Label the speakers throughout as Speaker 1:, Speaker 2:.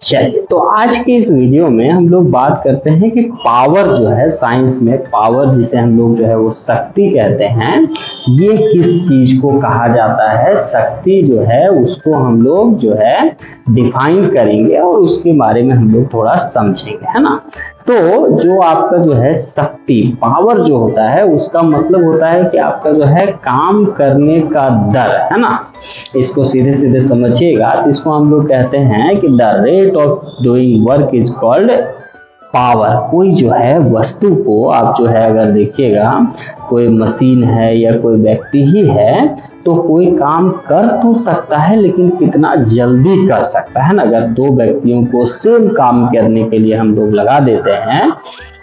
Speaker 1: चलिए, तो आज के इस वीडियो में हम लोग बात करते हैं कि पावर जो है, साइंस में पावर जिसे हम लोग जो है वो शक्ति कहते हैं, ये किस चीज को कहा जाता है। शक्ति जो है उसको हम लोग जो है डिफाइन करेंगे और उसके बारे में हम लोग थोड़ा समझेंगे, है ना। तो जो आपका जो है शक्ति, पावर जो होता है, उसका मतलब होता है कि आपका जो है काम करने का दर, है ना। इसको सीधे सीधे समझिएगा तो इसको हम लोग कहते हैं कि the rate of doing work is called power. कोई जो है वस्तु को आप जो है अगर देखिएगा, कोई मशीन है या कोई व्यक्ति ही है, तो कोई काम कर तो सकता है लेकिन कितना जल्दी कर सकता है ना। अगर दो व्यक्तियों को सेम काम करने के लिए हम लोग लगा देते हैं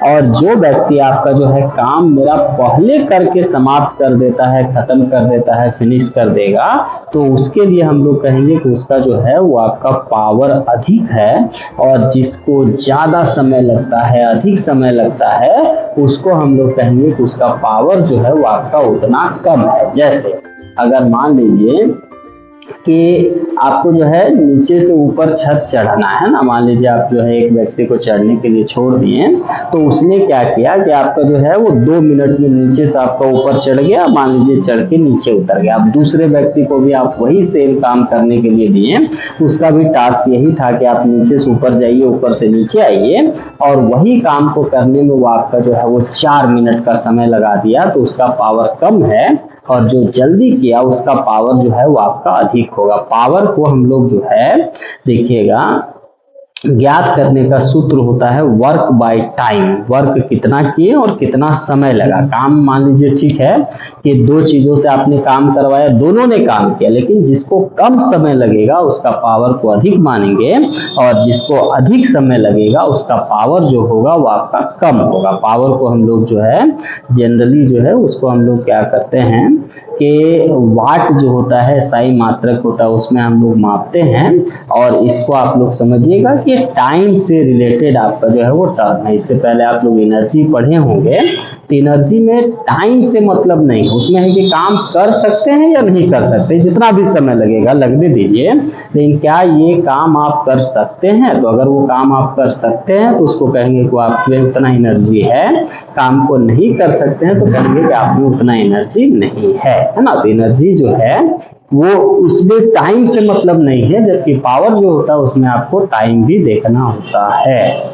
Speaker 1: और जो व्यक्ति आपका जो है काम मेरा पहले करके समाप्त कर देता है, खत्म कर देता है, फिनिश कर देगा, तो उसके लिए हम लोग कहेंगे कि उसका जो है वो आपका पावर अधिक है। और जिसको ज्यादा समय लगता है, अधिक समय लगता है, उसको हम लोग कहेंगे कि उसका पावर जो है वो आपका उतना कम है। जैसे अगर मान लीजिए कि आपको जो है नीचे से ऊपर छत चढ़ना है ना, मान लीजिए आप जो है एक व्यक्ति को चढ़ने के लिए छोड़ दिए, तो उसने क्या किया कि आपका जो है वो 2 मिनट में नीचे से आपका ऊपर चढ़ गया, मान लीजिए चढ़ के नीचे उतर गया। अब दूसरे व्यक्ति को भी आप वही सेम काम करने के लिए दिए, उसका भी टास्क यही था कि आप नीचे से ऊपर जाइए, ऊपर से नीचे आइए, और वही काम को करने में वो आपका जो है वो 4 मिनट का समय लगा दिया, तो उसका पावर कम है। और जो जल्दी किया उसका पावर जो है वो आपका अधिक होगा। पावर को हम लोग जो है देखिएगा, ज्ञात करने का सूत्र होता है वर्क बाय टाइम। वर्क कितना किए और कितना समय लगा। काम मान लीजिए ठीक है कि दो चीजों से आपने काम करवाया, दोनों ने काम किया, लेकिन जिसको कम समय लगेगा उसका पावर को अधिक मानेंगे और जिसको अधिक समय लगेगा उसका पावर जो होगा वो आपका कम होगा। पावर को हम लोग जो है जनरली जो है उसको हम लोग क्या करते हैं कि वाट जो होता है, SI मात्रक होता है, उसमें हम लोग मापते हैं। और इसको आप लोग समझिएगा कि टाइम से रिलेटेड आपका जो है वो टर्म है। इससे पहले आप लोग एनर्जी पढ़े होंगे, तो एनर्जी में टाइम से मतलब नहीं, उसमें है कि काम कर सकते हैं या नहीं कर सकते, जितना भी समय लगेगा लगने दीजिए, लेकिन क्या ये काम आप कर सकते हैं। तो अगर वो काम आप कर सकते हैं तो उसको कहेंगे कि आप में उतना एनर्जी है। काम को नहीं कर सकते हैं तो कहेंगे कि आप में उतना एनर्जी नहीं है ना। तो एनर्जी जो है वो उसमें टाइम से मतलब नहीं है, जबकि पावर जो होता है उसमें आपको टाइम भी देखना होता है।